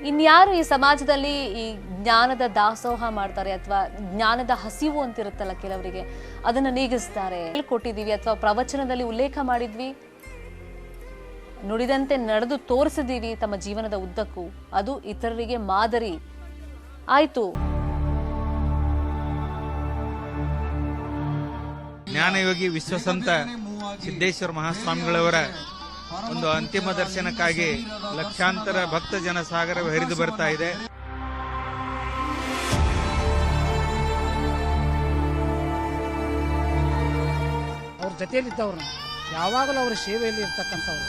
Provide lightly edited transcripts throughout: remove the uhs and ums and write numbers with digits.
ಇನ್ಯಾರು ಈ ಸಮಾಜದಲ್ಲಿ ಈ ಜ್ಞಾನದ ದಾಸೋಹ ಮಾಡ್ತಾರೆ ಅಥವಾ ಜ್ಞಾನದ ಹಸಿವು ಅಂತಿರುತ್ತಲ್ಲ ಕೆಲವರಿಗೆ, ಅದನ್ನ ನೀಗಿಸ್ತಾರೆ. ಕೊಟ್ಟಿದೀವಿ ಅಥವಾ ಪ್ರವಚನದಲ್ಲಿ ಉಲ್ಲೇಖ ಮಾಡಿದ್ವಿ, ನುಡಿದಂತೆ ನಡೆದು ತೋರಿಸಿದೀವಿ ತಮ್ಮ ಜೀವನದ ಉದ್ದಕ್ಕೂ, ಅದು ಇತರರಿಗೆ ಮಾದರಿ ಆಯ್ತು. ಜ್ಞಾನಯೋಗಿ ವಿಶ್ವಸಂತ ಸಿದ್ದೇಶ್ವರ ಮಹಾಸ್ವಾಮಿಗಳವರ ಒಂದು ಅಂತಿಮ ದರ್ಶನಕ್ಕಾಗಿ ಲಕ್ಷಾಂತರ ಭಕ್ತ ಜನ ಸಾಗರ ಹರಿದು ಬರ್ತಾ ಇದೆ. ಅವ್ರ ಜೊತೆಯಲ್ಲಿದ್ದವ್ರು ಯಾವಾಗಲೂ ಅವ್ರ ಸೇವೆಯಲ್ಲಿ ಇರ್ತಕ್ಕಂಥವ್ರು,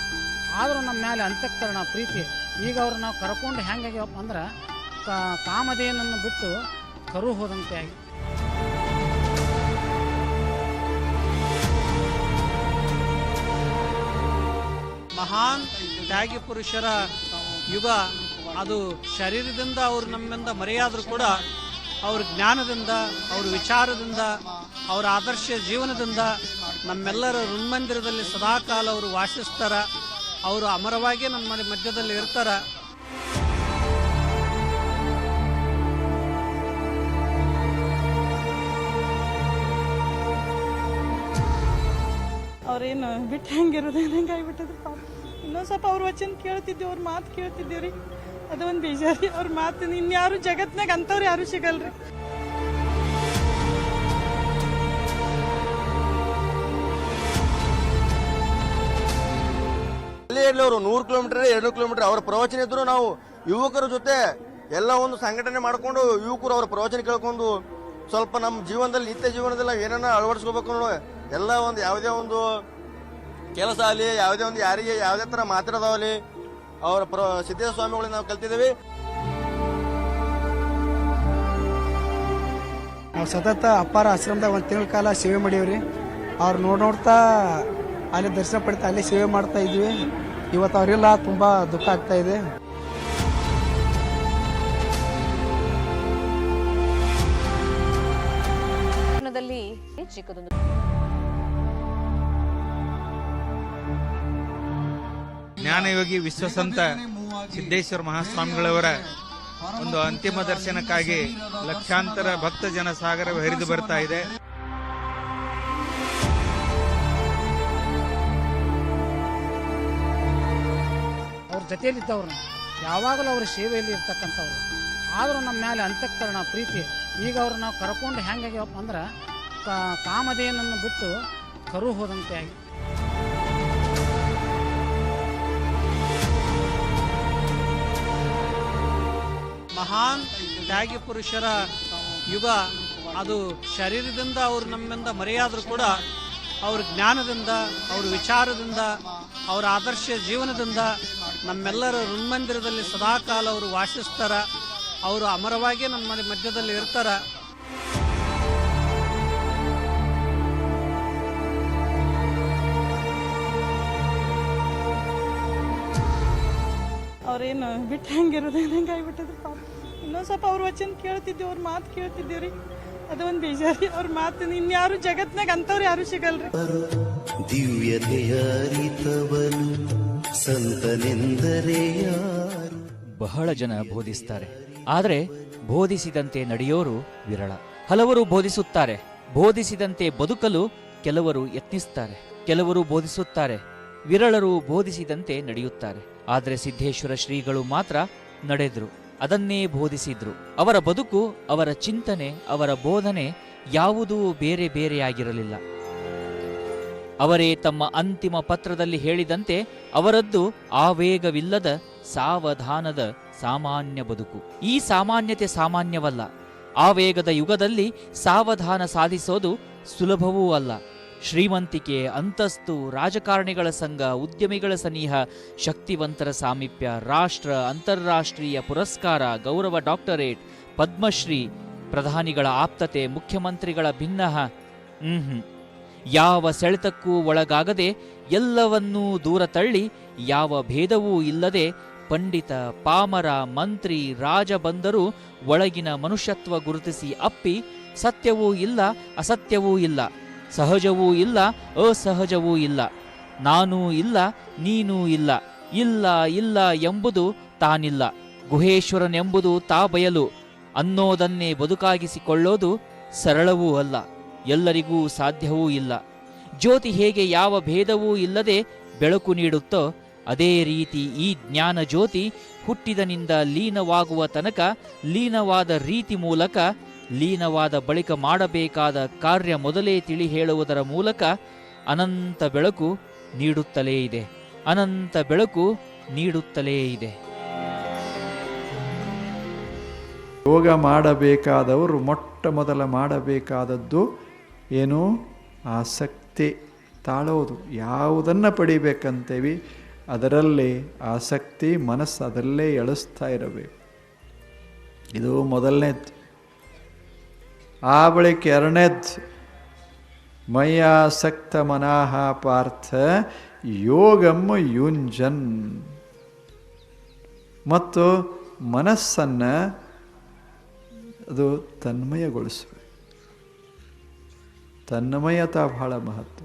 ಆದರೂ ನಮ್ಮ ಮೇಲೆ ಅಂತಃಕರಣ ಪ್ರೀತಿ. ಈಗ ಅವ್ರು ನಾವು ಕರ್ಕೊಂಡು ಹೆಂಗಾಗ್ಯವಪ್ಪ ಅಂದ್ರೆ ಕಾಮಧೇನನ್ನು ಬಿಟ್ಟು ಕರು ಹೋದಂತೆ ಆಗಿ. ಮಹಾನ್ ತ್ಯಾಗಿ ಪುರುಷರ ಯುಗ ಅದು ಶರೀರದಿಂದ ಅವರು ನಮ್ಮಿಂದ ಮರೆಯಾದರೂ ಕೂಡ ಅವ್ರ ಜ್ಞಾನದಿಂದ, ಅವ್ರ ವಿಚಾರದಿಂದ, ಅವರ ಆದರ್ಶ ಜೀವನದಿಂದ ನಮ್ಮೆಲ್ಲರ ಋನ್ಮಂದಿರದಲ್ಲಿ ಸದಾಕಾಲ ಅವರು ವಾಸಿಸ್ತಾರ. ಅವರು ಅಮರವಾಗಿ ನಮ್ಮ ಮಧ್ಯದಲ್ಲಿ ಇರ್ತಾರ. ಅವ್ರೇನು ಬಿಟ್ಟು ಹೆಂಗಿರೋದು ಹೆಂಗೆ ಆಗಿಬಿಟ್ಟದು ಪಾಪ. ಇನ್ನೊಂದು ಸ್ವಲ್ಪ ಅವ್ರ ವಚನ ಕೇಳ್ತಿದ್ದೇವೆ, ಅವ್ರ ಮಾತು ಕೇಳ್ತಿದ್ದೇವ್ರಿ, ಅದೊಂದು ಬೇಜಾರಿ. ಅವ್ರ ಮಾತು ಇನ್ಯಾರು ಜಗತ್ನಾಗ ಅಂಥವ್ರು ಯಾರು ಸಿಗಲ್ರಿ. ಅವರು 100 ಕಿಲೋಮೀಟರ್ 200 ಕಿಲೋಮೀಟರ್ ಅವರ ಪ್ರವಚನ ಇದ್ರು ನಾವು ಯುವಕರ ಜೊತೆ ಎಲ್ಲ ಒಂದು ಸಂಘಟನೆ ಮಾಡಿಕೊಂಡು ಯುವಕರು ಅವರ ಪ್ರವಚನ ಕೇಳ್ಕೊಂಡು ಸ್ವಲ್ಪ ನಮ್ಮ ಜೀವನದಲ್ಲಿ ನಿತ್ಯ ಜೀವನದಲ್ಲಿ ನಾವು ಏನನ್ನ ಅಳವಡಿಸ್ಕೋಬೇಕು ಅನ್ನೋ ಎಲ್ಲ ಒಂದು ಯಾವುದೇ ಒಂದು ಕೆಲಸ ಆಗಲಿ, ಯಾವುದೇ ಒಂದು ಯಾರಿಗೆ ಯಾವುದೇ ತರ ಮಾತಾಡೋದಾಗಲಿ ಅವರ ಸಿದ್ದೇಶ್ವರ ಸ್ವಾಮಿಗಳಿಂದ ನಾವು ಕಲ್ತಿದ್ದೇವೆ. ನಾವು ಸತತ ಅಪ್ಪಾರ ಆಶ್ರಮದಾಗ ಒಂದು ತಿಂಗಳ ಕಾಲ ಸೇವೆ ಮಾಡೀವ್ರಿ. ಅವ್ರು ನೋಡ್ತಾ ಅಲ್ಲಿ ದರ್ಶನ ಪಡಿತಾ ಅಲ್ಲಿ ಸೇವೆ ಮಾಡ್ತಾ ಇದ್ವಿ. ಇವತ್ತು ಅವರೆಲ್ಲ ತುಂಬಾ ದುಃಖ ಆಗ್ತಾ ಇದೆ. ಜ್ಞಾನಯೋಗಿ ವಿಶ್ವಸಂತ ಸಿದ್ದೇಶ್ವರ ಮಹಾಸ್ವಾಮಿಗಳವರ ಒಂದು ಅಂತಿಮ ದರ್ಶನಕ್ಕಾಗಿ ಲಕ್ಷಾಂತರ ಭಕ್ತ ಜನ ಸಾಗರ ಹರಿದು ಬರ್ತಾ ಇದೆ. ಅವ್ರ ಜೊತೆಯಲ್ಲಿದ್ದವ್ರು ಯಾವಾಗಲೂ ಅವ್ರ ಸೇವೆಯಲ್ಲಿ ಇರ್ತಕ್ಕಂಥವ್ರು, ಆದರೂ ನಮ್ಮ ಮೇಲೆ ಅಂತಃಕರಣ ಪ್ರೀತಿ. ಈಗ ಅವ್ರು ನಾವು ಕರ್ಕೊಂಡು ಹೆಂಗಾಗ್ಯವಪ್ಪ ಅಂದ್ರೆ ಕಾಮಧೇನನ್ನು ಬಿಟ್ಟು ಕರು ಹೋದಂತೆ ಆಗಿ. ಮಹಾನ್ ತ್ಯಾಗಿ ಪುರುಷರ ಯುಗ ಅದು ಶರೀರದಿಂದ ಅವರು ನಮ್ಮಿಂದ ಮರೆಯಾದರೂ ಕೂಡ ಅವ್ರ ಜ್ಞಾನದಿಂದ, ಅವ್ರ ವಿಚಾರದಿಂದ, ಅವರ ಆದರ್ಶ ಜೀವನದಿಂದ ನಮ್ಮೆಲ್ಲರ ಋನ್ಮಂದಿರದಲ್ಲಿ ಸದಾಕಾಲ ಅವರು ವಾಸಿಸ್ತಾರ. ಅವರು ಅಮರವಾಗಿ ನಮ್ಮ ಮಧ್ಯದಲ್ಲಿ ಇರ್ತಾರ. ಅವ್ರೇನು ಬಿಟ್ಟು ಹೆಂಗಿರೋದು ಹೆಂಗೆ ಆಗಿಬಿಟ್ಟದು ಪಾಪ. ಇನ್ನೊಂದು ಸ್ವಲ್ಪ ಅವ್ರ ವಚನ ಕೇಳ್ತಿದ್ದೇವೆ, ಅವ್ರ ಮಾತು ಕೇಳ್ತಿದ್ದೇವ್ರಿ, ಅದೊಂದು ಬೇಜಾರಿ. ಅವ್ರ ಮಾತು ಇನ್ಯಾರು ಜಗತ್ನಾಗ ಅಂಥವ್ರು ಯಾರು ಸಿಗಲ್ರಿ. ದಿವ್ಯತೆಯರಿತವನು ಸಂತನೆಂದರೆ ಯಾರು? ಬಹಳ ಜನ ಬೋಧಿಸ್ತಾರೆ, ಆದರೆ ಬೋಧಿಸಿದಂತೆ ನಡೆಯೋರು ವಿರಳ. ಹಲವರು ಬೋಧಿಸುತ್ತಾರೆ, ಬೋಧಿಸಿದಂತೆ ಬದುಕಲು ಕೆಲವರು ಯತ್ನಿಸುತ್ತಾರೆ. ಕೆಲವರು ಬೋಧಿಸುತ್ತಾರೆ, ವಿರಳರು ಬೋಧಿಸಿದಂತೆ ನಡೆಯುತ್ತಾರೆ. ಆದರೆ ಸಿದ್ದೇಶ್ವರ ಶ್ರೀಗಳು ಮಾತ್ರ ನಡೆದ್ರು, ಅದನ್ನೇ ಬೋಧಿಸಿದ್ರು. ಅವರ ಬದುಕು, ಅವರ ಚಿಂತನೆ, ಅವರ ಬೋಧನೆ ಯಾವುದೂ ಬೇರೆ ಬೇರೆಯಾಗಿರಲಿಲ್ಲ. ಅವರೇ ತಮ್ಮ ಅಂತಿಮ ಪತ್ರದಲ್ಲಿ ಹೇಳಿದಂತೆ ಅವರದ್ದು ಆವೇಗವಿಲ್ಲದ ಸಾವಧಾನದ ಸಾಮಾನ್ಯ ಬದುಕು. ಈ ಸಾಮಾನ್ಯತೆ ಸಾಮಾನ್ಯವಲ್ಲ. ಆವೇಗದ ಯುಗದಲ್ಲಿ ಸಾವಧಾನ ಸಾಧಿಸೋದು ಸುಲಭವೂ ಅಲ್ಲ. ಶ್ರೀಮಂತಿಕೆ, ಅಂತಸ್ತು, ರಾಜಕಾರಣಿಗಳ ಸಂಘ, ಉದ್ಯಮಿಗಳ ಸನಿಹ, ಶಕ್ತಿವಂತರ ಸಾಮೀಪ್ಯ, ರಾಷ್ಟ್ರ ಅಂತಾರಾಷ್ಟ್ರೀಯ ಪುರಸ್ಕಾರ, ಗೌರವ ಡಾಕ್ಟರೇಟ್, ಪದ್ಮಶ್ರೀ, ಪ್ರಧಾನಿಗಳ ಆಪ್ತತೆ, ಮುಖ್ಯಮಂತ್ರಿಗಳ ಭಿನ್ನಹ, ಯಾವ ಸೆಳೆತಕ್ಕೂ ಒಳಗಾಗದೆ ಎಲ್ಲವನ್ನೂ ದೂರ ತಳ್ಳಿ ಯಾವ ಭೇದವೂ ಇಲ್ಲದೆ ಪಂಡಿತ, ಪಾಮರ, ಮಂತ್ರಿ, ರಾಜ ಬಂದರೂ ಒಳಗಿನ ಮನುಷ್ಯತ್ವ ಗುರುತಿಸಿ ಅಪ್ಪಿ ಸತ್ಯವೂ ಇಲ್ಲ, ಅಸತ್ಯವೂ ಇಲ್ಲ, ಸಹಜವೂ ಇಲ್ಲ, ಅಸಹಜವೂ ಇಲ್ಲ, ನಾನೂ ಇಲ್ಲ, ನೀನೂ ಇಲ್ಲ, ಇಲ್ಲ ಇಲ್ಲ ಎಂಬುದು ತಾನಿಲ್ಲ, ಗುಹೇಶ್ವರನೆಂಬುದು ತಾ ಬಯಲು ಅನ್ನೋದನ್ನೇ ಬದುಕಾಗಿಸಿಕೊಳ್ಳೋದು ಸರಳವೂ ಅಲ್ಲ, ಎಲ್ಲರಿಗೂ ಸಾಧ್ಯವೂ ಇಲ್ಲ. ಜ್ಯೋತಿ ಹೇಗೆ ಯಾವ ಭೇದವೂ ಇಲ್ಲದೆ ಬೆಳಕು ನೀಡುತ್ತೋ ಅದೇ ರೀತಿ ಈ ಜ್ಞಾನ ಜ್ಯೋತಿ ಹುಟ್ಟಿದನಿಂದ ಲೀನವಾಗುವ ತನಕ ಲೀನವಾದ ರೀತಿ ಮೂಲಕ, ಲೀನವಾದ ಬಳಿಕ ಮಾಡಬೇಕಾದ ಕಾರ್ಯ ಮೊದಲೇ ತಿಳಿ ಹೇಳುವುದರ ಮೂಲಕ ಅನಂತ ಬೆಳಕು ನೀಡುತ್ತಲೇ ಇದೆ, ಅನಂತ ಬೆಳಕು ನೀಡುತ್ತಲೇ ಇದೆ. ಯೋಗ ಮಾಡಬೇಕಾದವರು ಮೊಟ್ಟ ಮೊದಲ ಮಾಡಬೇಕಾದದ್ದು ಏನು? ಆಸಕ್ತಿ ತಾಳೋದು. ಯಾವುದನ್ನು ಪಡಿಬೇಕಂತೇವಿ ಅದರಲ್ಲಿ ಆಸಕ್ತಿ, ಮನಸ್ಸು ಅದರಲ್ಲೇ ಎಳಿಸ್ತಾ ಇರಬೇಕು. ಇದು ಮೊದಲನೇದ್ದು. ಆ ಬಳಿಕ ಎರಡನೇದ್ದು, ಮಯ್ಯಾಸಕ್ತ ಮನಃ ಪಾರ್ಥ ಯೋಗಂ ಯುಂಜನ್. ಮತ್ತು ಮನಸ್ಸನ್ನು ಅದು ತನ್ಮಯಗೊಳಿಸಬೇಕು. ತನ್ಮಯತಾ ಬಹಳ ಮಹತ್ವ.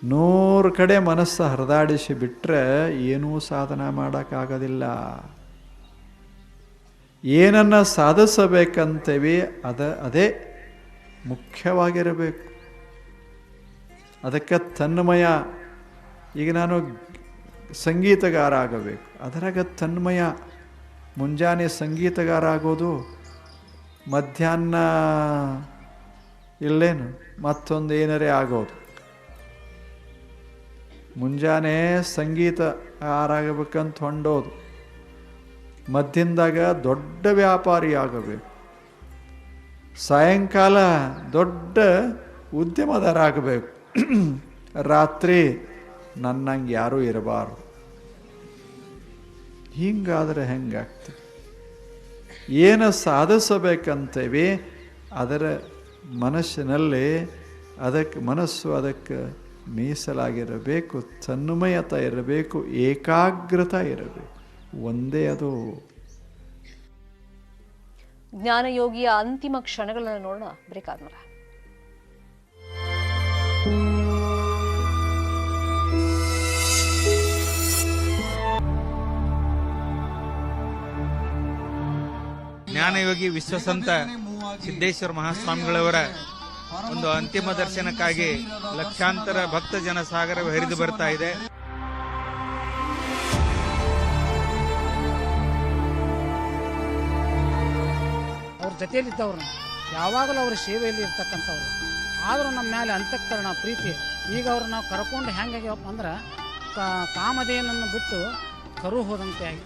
100 ಕಡೆ ಮನಸ್ಸು ಹರಿದಾಡಿಸಿ ಬಿಟ್ಟರೆ ಏನೂ ಸಾಧನ ಮಾಡೋಕ್ಕಾಗೋದಿಲ್ಲ. ಏನನ್ನು ಸಾಧಿಸಬೇಕಂತೇವಿ ಅದೇ ಮುಖ್ಯವಾಗಿರಬೇಕು. ಅದಕ್ಕೆ ತನ್ಮಯ. ಈಗ ನಾನು ಸಂಗೀತಗಾರ ಆಗಬೇಕು, ಅದರಾಗ ತನ್ಮಯ. ಮುಂಜಾನೆ ಸಂಗೀತಗಾರ ಆಗೋದು, ಮಧ್ಯಾಹ್ನ ಇಲ್ಲೇನು ಮತ್ತೊಂದು ಏನರೇ ಆಗೋದು. ಮುಂಜಾನೆ ಸಂಗೀತಗಾರ ಆಗಬೇಕಂತ ಹೊಂಡೋದು, ಮಧ್ಯದಾಗ ದೊಡ್ಡ ವ್ಯಾಪಾರಿ ಆಗಬೇಕು, ಸಾಯಂಕಾಲ ದೊಡ್ಡ ಉದ್ಯಮದಾರ ಆಗಬೇಕು, ರಾತ್ರಿ ನನ್ನಂಗೆ ಯಾರೂ ಇರಬಾರ್ದು. ಹಿಂಗಾದರೆ ಹೆಂಗಾಗ್ತದೆ? ಏನು ಸಾಧಿಸಬೇಕಂತೇವಿ ಅದರ ಮನಸ್ಸಿನಲ್ಲಿ ಮನಸ್ಸು ಅದಕ್ಕೆ ಮೀಸಲಾಗಿರಬೇಕು, ತನ್ಮಯತೆ ಇರಬೇಕು, ಏಕಾಗ್ರತೆ ಇರಬೇಕು. ಒಂದೇ ಅದು. ಜ್ಞಾನಯೋಗಿಯ ಅಂತಿಮ ಕ್ಷಣಗಳನ್ನು ನೋಡೋಣ ಬ್ರೇಕ್ ಆದ್ಮೇಲೆ. ಜ್ಞಾನಯೋಗಿ ವಿಶ್ವಸಂತ ಸಿದ್ದೇಶ್ವರ ಮಹಾಸ್ವಾಮಿಗಳವರ ಒಂದು ಅಂತಿಮ ದರ್ಶನಕ್ಕಾಗಿ ಲಕ್ಷಾಂತರ ಭಕ್ತ ಜನ ಸಾಗರ ಹರಿದು ಬರ್ತಾ ಇದೆ. ಅವ್ರ ಜೊತೆಯಲ್ಲಿದ್ದವ್ರು ಯಾವಾಗಲೂ ಅವ್ರ ಸೇವೆಯಲ್ಲಿ ಇರ್ತಕ್ಕಂಥವ್ರು. ಆದರೂ ನಮ್ಮ ಮೇಲೆ ಅಂತಃಕರಣ ಪ್ರೀತಿ. ಈಗ ಅವ್ರು ನಾವು ಕರ್ಕೊಂಡು ಹೆಂಗಾಗ್ಯವಪ್ಪ ಅಂದ್ರೆ ಕಾಮಧೇನನ್ನು ಬಿಟ್ಟು ಕರು ಹೋದಂತೆ ಆಗಿ.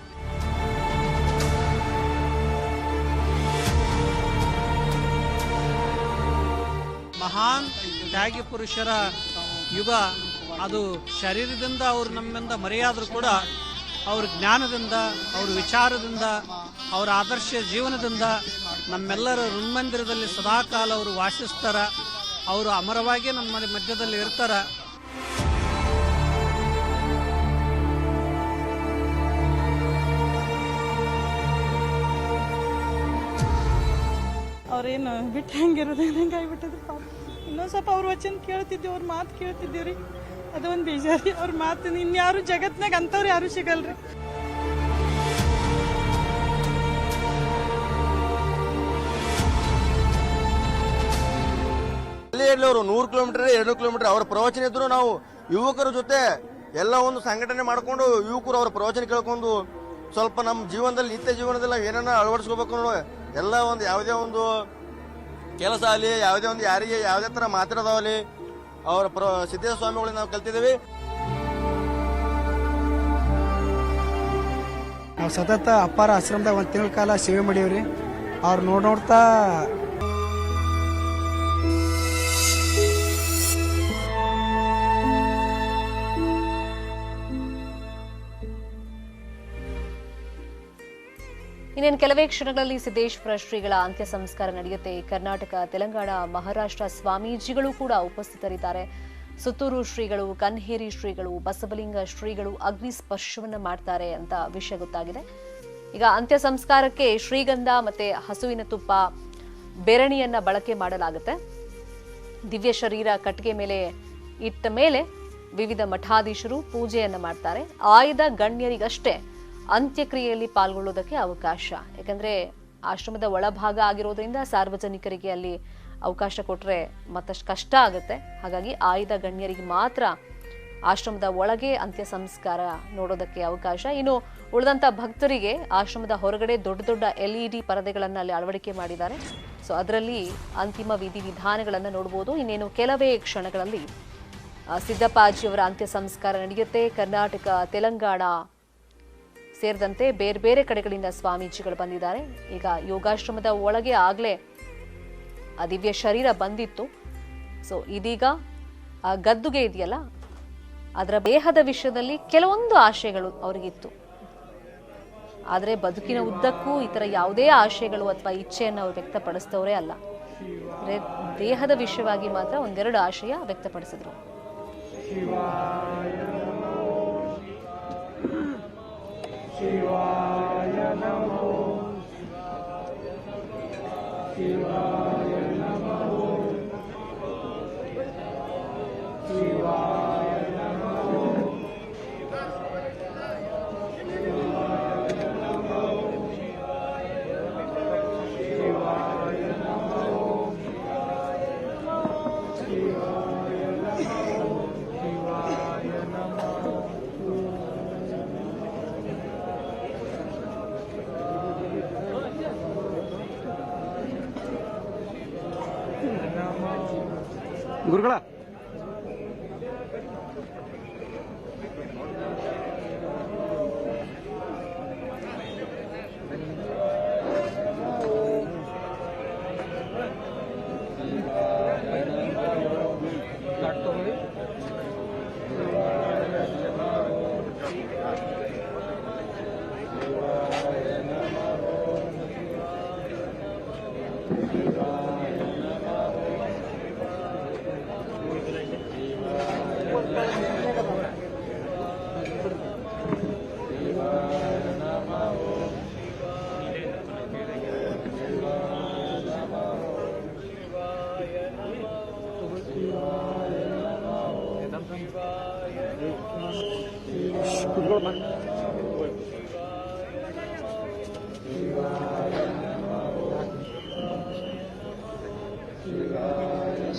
ಮಹಾನ್ ತ್ಯಾಗಿ ಪುರುಷರ ಯುಗ ಅದು ಶರೀರದಿಂದ ಅವರು ನಮ್ಮಿಂದ ಮರೆಯಾದರೂ ಕೂಡ ಅವ್ರ ಜ್ಞಾನದಿಂದ, ಅವ್ರ ವಿಚಾರದಿಂದ, ಅವರ ಆದರ್ಶ ಜೀವನದಿಂದ ನಮ್ಮೆಲ್ಲರ ಋನ್ಮಂದಿರದಲ್ಲಿ ಸದಾಕಾಲ ಅವರು ವಾಸಿಸ್ತಾರ. ಅವರು ಅಮರವಾಗಿ ನಮ್ಮ ಮಧ್ಯದಲ್ಲಿ ಇರ್ತಾರ. ಅವ್ರೇನು ಬಿಟ್ಟು ಹೆಂಗಿರೋದು ಹೆಂಗಾಗ್ಬಿಟ್ಟದ್ರಿ ಪಾಪ. ಇನ್ನೊಂದು ಸ್ವಲ್ಪ ಅವ್ರ ವಚನ ಕೇಳ್ತಿದ್ದೀವಿ, ಅವ್ರ ಮಾತು ಕೇಳ್ತಿದ್ದೀವಿ ರೀ. ಅದೊಂದು ಬೇಜಾರಿ. ಅವ್ರ ಮಾತು ಇನ್ಯಾರು ಜಗತ್ನಾಗ ಅಂಥವ್ರು ಯಾರು ಸಿಗಲ್ರಿ. ಅವರು 100 ಕಿಲೋಮೀಟರ್ 200 ಕಿಲೋಮೀಟರ್ ಅವರ ಪ್ರವಚನ ಇದ್ರು ನಾವು ಯುವಕರ ಜೊತೆ ಎಲ್ಲ ಒಂದು ಸಂಘಟನೆ ಮಾಡ್ಕೊಂಡು ಯುವಕರು ಅವರ ಪ್ರವಚನ ಕೇಳ್ಕೊಂಡು ಸ್ವಲ್ಪ ನಮ್ಮ ಜೀವನದಲ್ಲಿ ನಿತ್ಯ ಜೀವನದಲ್ಲಿ ನಾವು ಏನನ್ನ ಅಳವಡಿಸ್ಕೋಬೇಕು ಅನ್ನೋ ಎಲ್ಲ ಒಂದು ಯಾವುದೇ ಒಂದು ಕೆಲಸ ಆಗಲಿ, ಯಾವುದೇ ಒಂದು ಯಾರಿಗೆ ಯಾವುದೇ ತರ ಮಾತಾಡೋದಾಗಲಿ ಅವರ ಸಿದ್ದೇಶ್ವರ ಸ್ವಾಮಿಗಳಿಂದ ನಾವು ಕಲ್ತಿದ್ದೀವಿ. ನಾವು ಸತತ ಅಪ್ಪಾರ ಆಶ್ರಮದಾಗ 1 ತಿಂಗಳ ಕಾಲ ಸೇವೆ ಮಾಡೀವ್ರಿ. ಅವ್ರು ನೋಡ್ತಾ ಇನ್ನೇನು ಕೆಲವೇ ಕ್ಷಣಗಳಲ್ಲಿ ಸಿದ್ದೇಶ್ವರ ಶ್ರೀಗಳ ಅಂತ್ಯ ಸಂಸ್ಕಾರ ನಡೆಯುತ್ತೆ. ಕರ್ನಾಟಕ, ತೆಲಂಗಾಣ, ಮಹಾರಾಷ್ಟ್ರ ಸ್ವಾಮೀಜಿಗಳು ಕೂಡ ಉಪಸ್ಥಿತರಿದ್ದಾರೆ. ಸುತ್ತೂರು ಶ್ರೀಗಳು, ಕನ್ಹೇರಿ ಶ್ರೀಗಳು, ಬಸವಲಿಂಗ ಶ್ರೀಗಳು ಅಗ್ನಿ ಸ್ಪರ್ಶವನ್ನ ಮಾಡ್ತಾರೆ ಅಂತ ವಿಷಯ ಗೊತ್ತಾಗಿದೆ. ಈಗ ಅಂತ್ಯ ಸಂಸ್ಕಾರಕ್ಕೆ ಶ್ರೀಗಂಧ ಮತ್ತೆ ಹಸುವಿನ ತುಪ್ಪ, ಬೆರಣಿಯನ್ನ ಬಳಕೆ ಮಾಡಲಾಗುತ್ತೆ. ದಿವ್ಯ ಶರೀರ ಕಟ್ಟಿಗೆ ಮೇಲೆ ಇಟ್ಟ ಮೇಲೆ ವಿವಿಧ ಮಠಾಧೀಶರು ಪೂಜೆಯನ್ನ ಮಾಡ್ತಾರೆ. ಆಯ್ದ ಗಣ್ಯರಿಗಷ್ಟೇ ಅಂತ್ಯಕ್ರಿಯೆಯಲ್ಲಿ ಪಾಲ್ಗೊಳ್ಳೋದಕ್ಕೆ ಅವಕಾಶ. ಯಾಕಂದ್ರೆ ಆಶ್ರಮದ ಒಳಭಾಗ ಆಗಿರೋದ್ರಿಂದ ಸಾರ್ವಜನಿಕರಿಗೆ ಅಲ್ಲಿ ಅವಕಾಶ ಕೊಟ್ರೆ ಮತ್ತಷ್ಟು ಕಷ್ಟ ಆಗುತ್ತೆ. ಹಾಗಾಗಿ ಆಯ್ದ ಗಣ್ಯರಿಗೆ ಮಾತ್ರ ಆಶ್ರಮದ ಒಳಗೆ ಅಂತ್ಯ ಸಂಸ್ಕಾರ ನೋಡೋದಕ್ಕೆ ಅವಕಾಶ. ಇನ್ನು ಉಳಿದಂತ ಭಕ್ತರಿಗೆ ಆಶ್ರಮದ ಹೊರಗಡೆ ದೊಡ್ಡ ದೊಡ್ಡ LED ಪರದೆಗಳನ್ನು ಅಲ್ಲಿ ಅಳವಡಿಕೆ ಮಾಡಿದ್ದಾರೆ. ಸೊ ಅದರಲ್ಲಿ ಅಂತಿಮ ವಿಧಿವಿಧಾನಗಳನ್ನು ನೋಡಬಹುದು. ಇನ್ನೇನು ಕೆಲವೇ ಕ್ಷಣಗಳಲ್ಲಿ ಸಿದ್ದಪ್ಪಾಜಿಯವರ ಅಂತ್ಯ ಸಂಸ್ಕಾರ ನಡೆಯುತ್ತೆ. ಕರ್ನಾಟಕ, ತೆಲಂಗಾಣ ಸೇರಿದಂತೆ ಬೇರೆ ಬೇರೆ ಕಡೆಗಳಿಂದ ಸ್ವಾಮೀಜಿಗಳು ಬಂದಿದ್ದಾರೆ. ಈಗ ಯೋಗಾಶ್ರಮದ ಒಳಗೆ ಆಗ್ಲೇ ಆ ದಿವ್ಯ ಶರೀರ ಬಂದಿತ್ತು. ಸೊ ಇದೀಗ ಆ ಗದ್ದುಗೆ ಇದೆಯಲ್ಲ, ಅದರ ದೇಹದ ವಿಷಯದಲ್ಲಿ ಕೆಲವೊಂದು ಆಶಯಗಳು ಅವರಿಗಿತ್ತು. ಆದರೆ ಬದುಕಿನ ಉದ್ದಕ್ಕೂ ಈ ಥರ ಯಾವುದೇ ಆಶಯಗಳು ಅಥವಾ ಇಚ್ಛೆಯನ್ನು ಅವರು ವ್ಯಕ್ತಪಡಿಸಿದವರೇ ಅಲ್ಲ. ದೇಹದ ವಿಷಯವಾಗಿ ಮಾತ್ರ ಒಂದೆರಡು ಆಶಯ ವ್ಯಕ್ತಪಡಿಸಿದ್ರು. ಗುರುಗಳ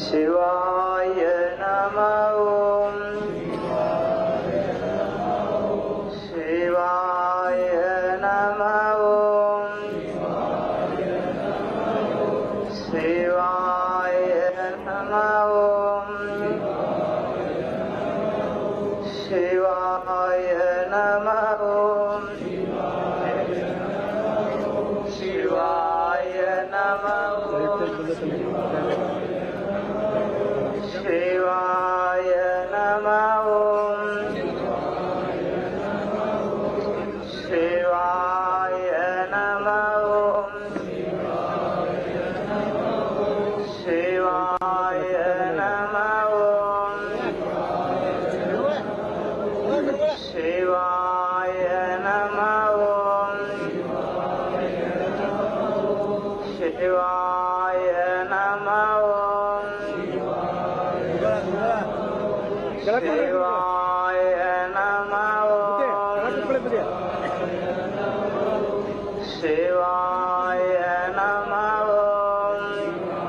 ಶಿವಾಯ ನಮಃ ಓಂ ಶಿವಾಯ ನಮಃ ಓಂ ಶಿವಾಯ ನಮಃ ಓಂ ಶಿವಾಯ ನಮಃ ಓಂ ಶಿವಾಯ ನಮಃ ಓಂ ಶಿವಾಯ ನಮಃ ಓಂ ಶಿವಾಯ ನಮಃ ಓಂ ಶಿವಾಯ ನಮಃ ಓಂ ಶಿವಾಯ ನಮಃ ಓಂ ಶಿವಾಯ ನಮಃ ಓಂ ಶಿವಾಯ ನಮಃ ಓಂ ಶಿವಾಯ ನಮಃ ಓಂ ಶಿವಾಯ ನಮಃ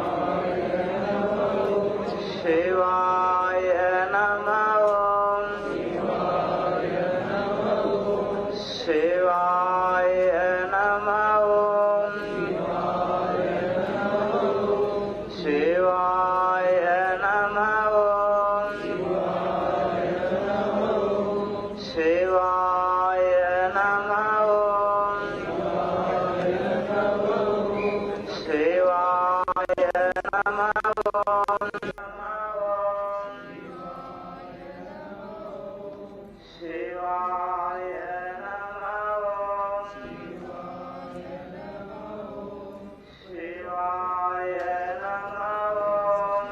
ಓಂ ಶಿವಾಯ ನಮಃ ಓಂ ಶಿವಾಯ ನಮಃ ಓಂ ಶಿವಾಯ ನಮಃ ಓಂ ಶಿವಾಯ ನಮಃ ಓಂ ಶಿವಾಯ ನಮಃ ಓಂ ಶಿವಾಯ ನಮಃ ಓಂ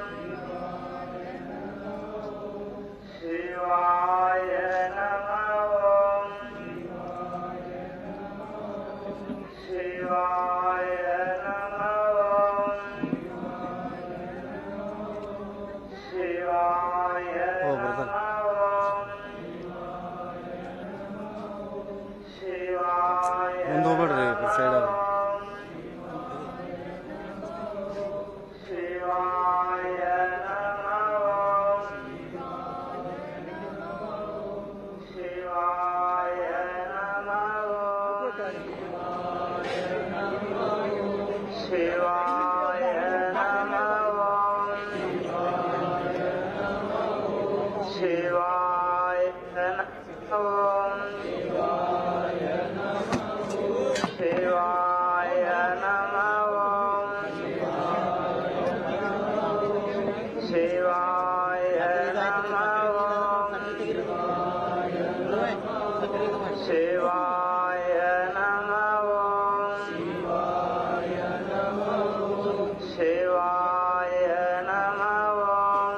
ಶಿವಾಯ ನಮಃ ಓಂ ಶಿವಾಯ ನಮಃ ಓಂ ಶಿವಾಯ ನಮಃ ಓಂ ಶಿವಾಯ ನಮಃ ಓಂ ಶಿವಾಯ ನಮಃ ಓಂ ಶಿವಾಯ ನಮಃ ಓಂ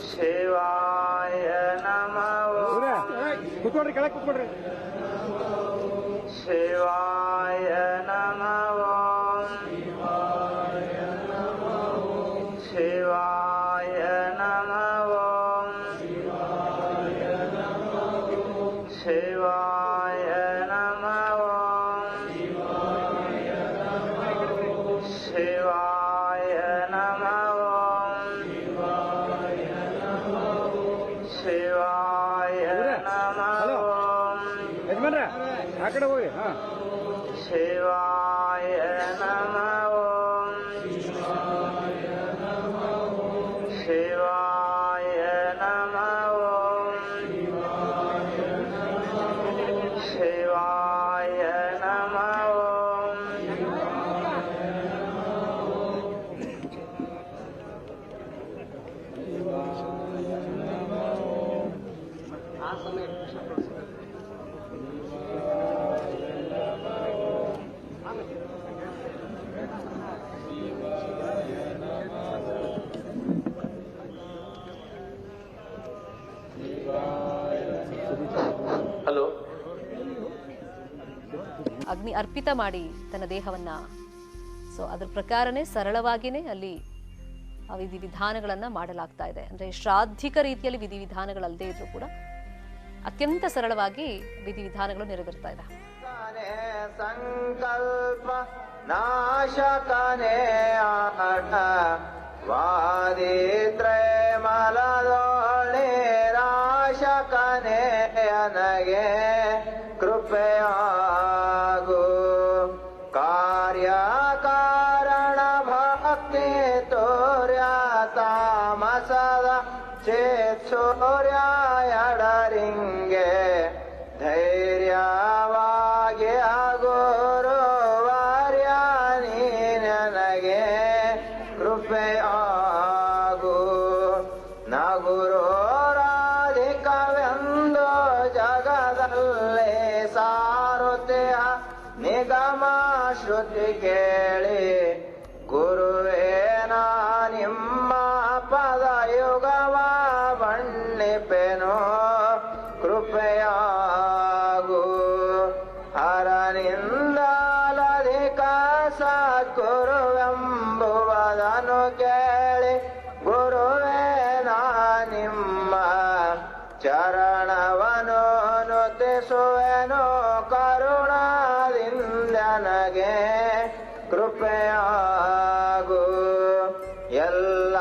ಶಿವಾಯ ನಮಃ ಕೂತ್ಕೊಡ್ರಿ ಕೆಳಗೆ ಕೂತ್ಕೊಡ್ರಿ ಶಿವಾಯ ನಮಃ ಓಂ ಶಿವಾಯ ನಮಃ ಓಂ ಶಿವಾಯ ನಮಃ ಓಂ ಶಿವಾಯ ನಮಃ ಓಂ ಶಿವಾಯ ನಮಃ ಓಂ ಯಜಮಾನ್ರ ಆ ಕಡೆ ಹೋಗಿ ಹಾ ಶಿವಾಯ ನಮಃ ಓಂ ಶಿವಾಯ ನಮಃ ಓಂ ಶಿವಾಯ ನಮಃ ಓಂ ಹಲೋ ಅಗ್ನಿ ಅರ್ಪಿತ ಮಾಡಿ ತನ್ನ ದೇಹವನ್ನ ಸೊ ಅದ್ರ ಪ್ರಕಾರನೇ ಸರಳವಾಗಿನೇ ಅಲ್ಲಿ ಆ ವಿಧಿವಿಧಾನಗಳನ್ನ ಮಾಡಲಾಗ್ತಾ ಇದೆ. ಅಂದ್ರೆ ಶ್ರಾದ್ಧಿಕ ರೀತಿಯಲ್ಲಿ ವಿಧಿವಿಧಾನಗಳಲ್ಲದೆ ಇದ್ರೂ ಕೂಡ ಅತ್ಯಂತ ಸರಳವಾಗಿ ವಿಧಿವಿಧಾನಗಳು ನೆರವೇರ್ತಾ ಇದೆ. ಸಂಕಲ್ಪ ನಾಶಕನೇ ಆಟ ವಾದಿತ್ರೇ ಮಲದೋಳೆ ರಾಶಕನೇ ನನಗೆ ಕೃಪೆಯಾಗು ಕಾರ್ಯ ಕಾರಣ ಭಕ್ತಿ ತೋರ್ಯ ತಾಮಸದ ಚೇತ್ಸೂರ್ಯ ಎಡರಿಂಗೆ ಧೈರ್ಯವಾಗಿ ಗುರುವಾರ್ಯ ನೀ ನನಗೆ ಕೃಪೆಯಾಗು ನಗುರೋ ರಾಧಿಕವೆಂದು ಜಗದಲ್ಲೇ ಸಾರುತ್ತೆಯ ನಿಗಮ ಶ್ರುತಿ ಕೇಳಿ ಗುರುವೇ ನಾ ನಿಮ್ಮ ಪದಯುಗವ ಬಣ್ಣಿಪೆನು ಕೃಪೆಯಾಗು ಹರನಿಂದಲಧಿಕ ಸದ್ಗುರುವೆಂಬುವುದನ್ನು ಕೇಳಿ ಗುರುವೇ ನಾ ನಿಮ್ಮ ಚರಣವನು ನುತಿಸುವೆನು ಕರುಣದಿಂದ ನನಗೆ ಕೃಪೆಯಾಗು ಎಲ್ಲ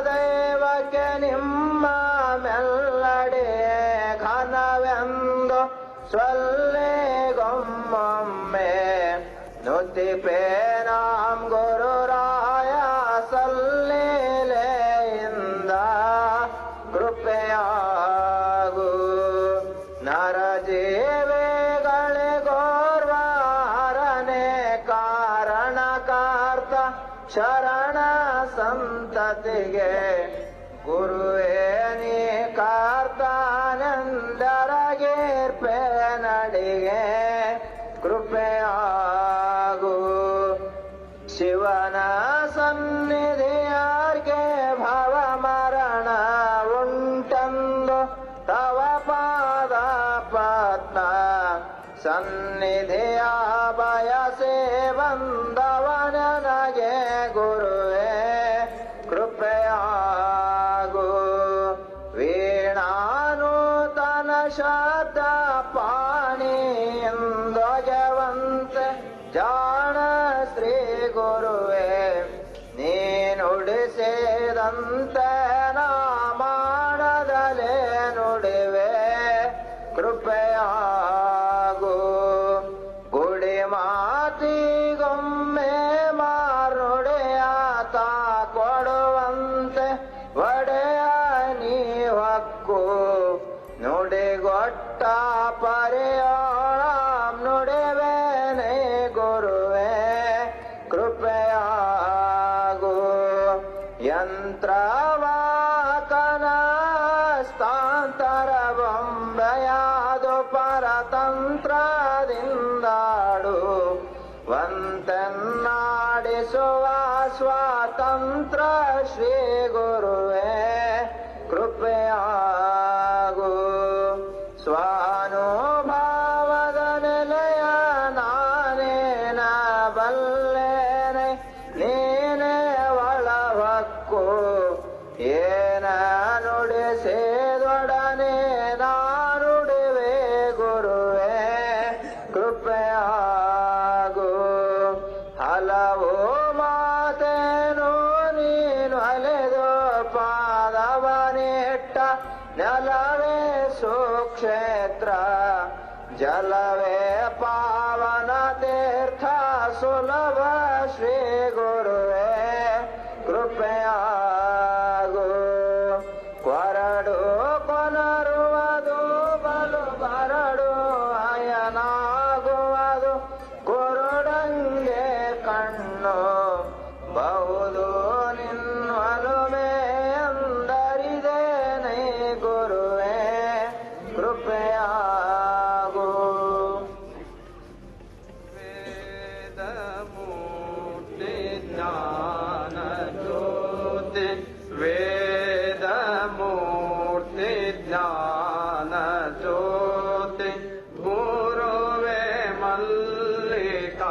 ದೈವಕ್ಕೆ ನಿಮ್ಮ ಮೆಲ್ಲಡೆ ಘನವೆಂದು ಸ್ವಲ್ಲೆಗೊಮ್ಮೊಮ್ಮೆ ನುತಿಪೆ ನಾಂ ಗುರುರಾಯ ಸಲ್ಲಿಲೆಯಿಂದ ಕೃಪೆಯಾಗು ನರಜೀವಿಗಳಿಗೋರ್ವಾರನೆ ಕಾರಣಕಾರ್ತ ಶರಣ ಸಂತತಿಗೆ ಗುರುವೇ ನೀ ಕಾರ್ತಾನೆಂದರಗೇರ್ಪೆ ನಡಿಗೆ ಕೃಪೆಯಾಗು ಶಿವನ ಸನ್ನಿಧಿಯಾರ್ಗೆ ಭವ ಮರಣ ಉಂಟೆಂದು ತವ ಪಾದ ಪದ್ಮ ಸನ್ನಿಧಿಯ ಬಯಸೆ ಬಂದವ ನನಗೆ ಗುರುವೇ ಕೃಪೆಯಾಗು ವೀಣಾನೂತನ ಶಬ್ದ ಪಾಣಿಯಿಂದೊಗೆವಂತೆ ಜಾಣ ಶ್ರೀ ಗುರುವೇ ನೀ ನುಡಿಸಿದಂತೆ ನಾ ಮಾಡದಲೇ ನುಡಿವೆ ಕೃಪೆಯಾಗು ಗುಡಿ ಮಾತಿ ನುಡಿಗೊಮ್ಮೆ ಮಾರುಡೆಯಾತ ಕೊಡುವಂತೆ ಒಡೆಯ ನೀ ಹಕ್ಕು ನುಡಿಗೊಟ್ಟ ಪರಿಯೋಳ ನುಡಿವೇನೆ ಗುರುವೇ ಕೃಪೆಯಾಗು ಯಂತ್ರವಾಕನ ಸ್ಥಾಂತರ ಬೊಂಬೆಯಾದು ಪರತಂತ್ರದಿಂದಾಡು ವಂತನ್ನಾಡಿಸುವ ಸ್ವಾತಂತ್ರ ಶ್ರೀ ಗುರುವೇ ಕೃಪೆಯಾಗು ಸ್ವಾನುಭಾವದ ನೆಲೆಯ ನಾನೇನ ಬಲ್ಲೇನೆ ನೀನೇ ಒಳಹಕ್ಕು ಏನ ನುಡಿಸಿದೊಡನೆ ನಾನುಡಿವೆ ಗುರುವೇ ಕೃಪೆಯಾಗು ಹಲವು ಮಾತೇನು ನೀನು ಅಲೆದು ಪಾದವನಿಟ್ಟ ನೆಲವೇ ಸುಕ್ಷೇತ್ರ ಜಲವೇ ಪಾವನ ತೀರ್ಥ ಸುಲಭ ಶ್ರೀ ಗುರುವೇ ಕೃಪೆಯಾಗು ಕೊರಡು ಕೊನರುವುದು ಬಲು ಬರಡು ಅಯನಾಗುವುದು ಕುರುಡಂಗೆ ಕಣ್ಣು ಬಹುದು ನಿನ್ನೊಲುಮೆ ಎಂದರಿದೇನೆ ಗುರುವೇ ಕೃಪೆಯಾಗು ವೇದ ಮೂರ್ತಿ ಜ್ಞಾನ ಜ್ಯೋತಿ ವೇದ ಮೂರ್ತಿ ಜ್ಞಾನ ಜ್ಯೋತಿ ಗುರುವೇ ಮಲ್ಲಿಕಾರ್ಜುನ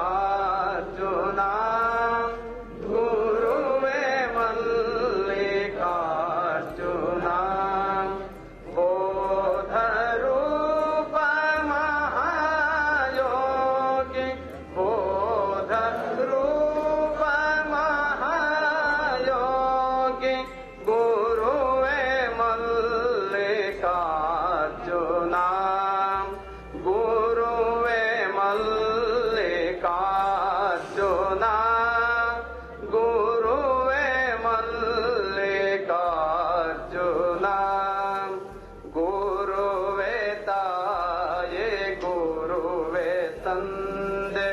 ಗುರುವೇ ಮಲ್ಲಿಕಾರ್ಜುನ ಬೋಧರೂಪ ಮಹಾಯೋಗಿ ಬೋಧರೂಪ ಮಹಾಯೋಗಿ ಗುರುವೇ ಮಲ್ಲಿಕಾರ್ಜುನ ಗುರುವೇ ಮಲ್ಲಿಕಾರ್ಜುನ ಗುರುವೇ ಮಲ್ಲಿಕಾರ್ಜುನ ಗುರುವೇ ತಾಯೇ ಗುರುವೇ ತಂದೆ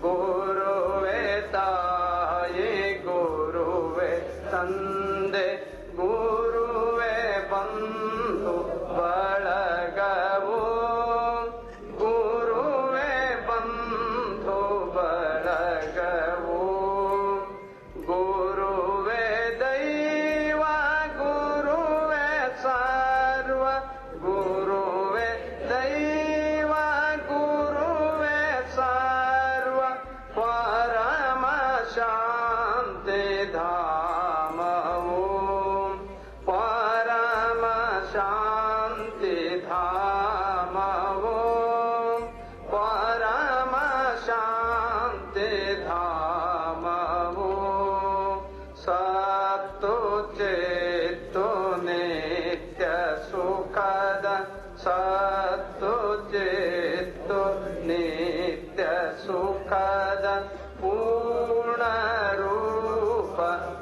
ಗುರುವೇ ತಾಯೇ ಗುರುವೇ ತಂದೆ ಗುರುವೇ ಬಂಧು ಬಳಗವು ಗುರುವೇ ಬಂಧು ಬಳಗವು ಗುರುವೇ ದೈವ ಗುರುವೇ ಸರ್ವ ಗುರುವೇ ದೈವ ಗುರುವೇ ಸರ್ವ ಪರಮ ಶಾಂತಿ ಧಾಮವು ಪರಮ ಶಾಂತಿ ಧಾಮವು ಪರಮ ಶಾಂತಿ ಧಾಮವು ಸತ್ತು ಚಿತ್ತು ನಿತ್ಯ ಸುಖದ ಸತ್ತು ಚಿತ್ತು ನಿತ್ಯ ಸುಖದ ಪೂರ್ಣ ರೂಪ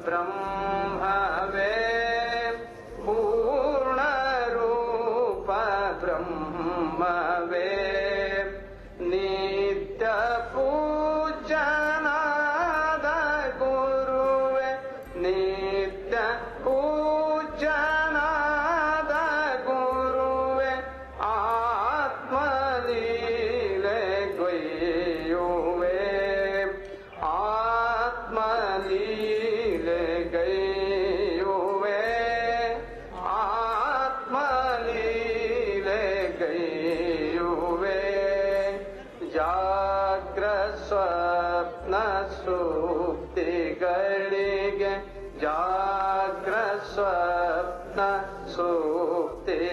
ಬ್ರಹ್ಮವೇ ಪೂರ್ಣ ರೂಪ ಬ್ರಹ್ಮವೇ ನಿತ್ಯ ಪೂಜನಾದ ಗುರುವೇ ನಿತ್ಯ ಪೂಜನಾದ ಗುರುವೇ ಆತ್ಮಲೀಲೆ ಗೈಯುವೆ ಆತ್ಮಲೀಲೆ ಗೈಯುವೆ ಆತ್ಮಲೀಲೆ ಗೈಯುವೆ ಜಾಗ್ರ ಸ್ವಪ್ನ ಸುಪ್ತಿಗಳಿಗೆ ಜಾಗ್ರ ಸ್ವಪ್ನ ಸುಪ್ತಿಗಳಿಗೆ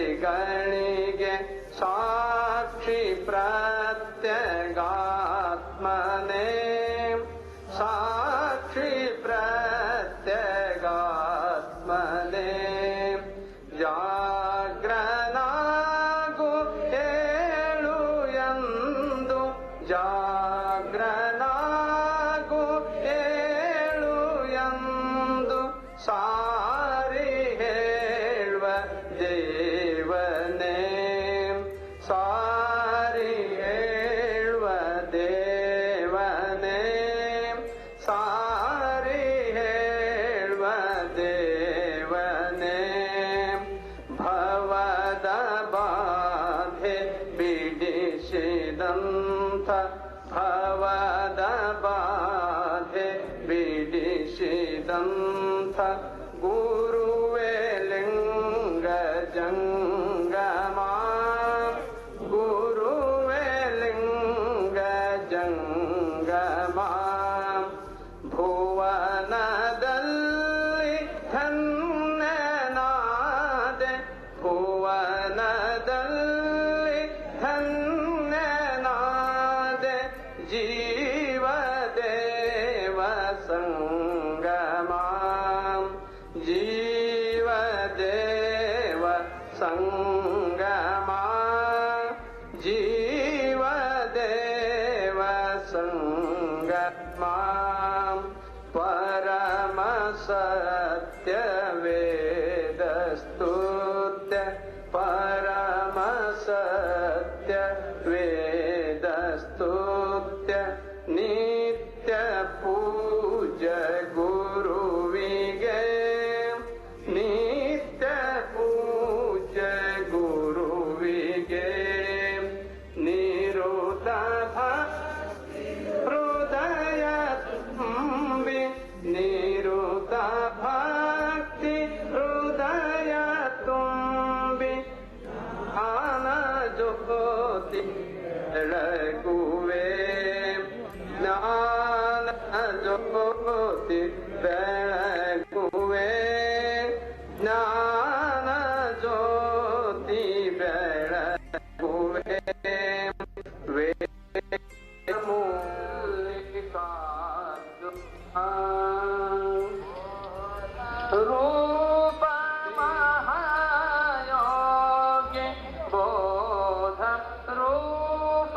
ಸಾಕ್ಷಿ ಪ್ರತ್ಯಗಾತ್ಮನೇ ಸಾಕ್ಷಿ ಪ್ರತ್ಯಗಾತ್ಮನೇ ಜಾಗ್ರನಾಗು ಹೇಳು ಎಂದು ಜಾಗ್ರನಾ ಗ್ರಂಥ ಗುರುವೇ ಲಿಂಗ ಜಂಗಮ ಗುರುವೇ ಲಿಂಗ ಜಂಗಮ ಭುವನದಲ್ಲಿ ಧನ್ಯನಾದೆ ಭುವನದಲ್ಲಿ ಧನ್ಯನಾದೆ ಜೀವದೇವ ಸಂಗಮ ಜೀವದೇವ ಸಂಗಮ ಜೀವದೇವ ಸಂಗಮ ಪರಮ ಸತ್ಯ ವೇದ ಸ್ತುತ್ಯ ಪರಮ ಸತ್ಯ ವೇದ ಸ್ತುತ್ಯ ನಿತ್ಯ ಪೂಜ ಗುರುವಿಗೆ ನಿತ್ಯ ಪೂಜ ಗುರುವಿಗೆ ನಿರುತ ಹೃದಯ ತುಂಬಿ ನಿರುತ ಭಕ್ತಿ ಹೃದಯ ತುಂಬಿ ಜ್ಞಾನ ಜ್ಯೋತಿ ಬೆಳಗುವೆ ಜ್ಞಾನ ಜ್ಯೋತಿ ಬೆಳಗುವೆ ಜ್ಞಾನ ಜ್ಯೋತಿ ಬೆಳಗುವೆ ರೂಪ ಮಹಾಯೋಗಿ ಬೋಧ ರೂಪ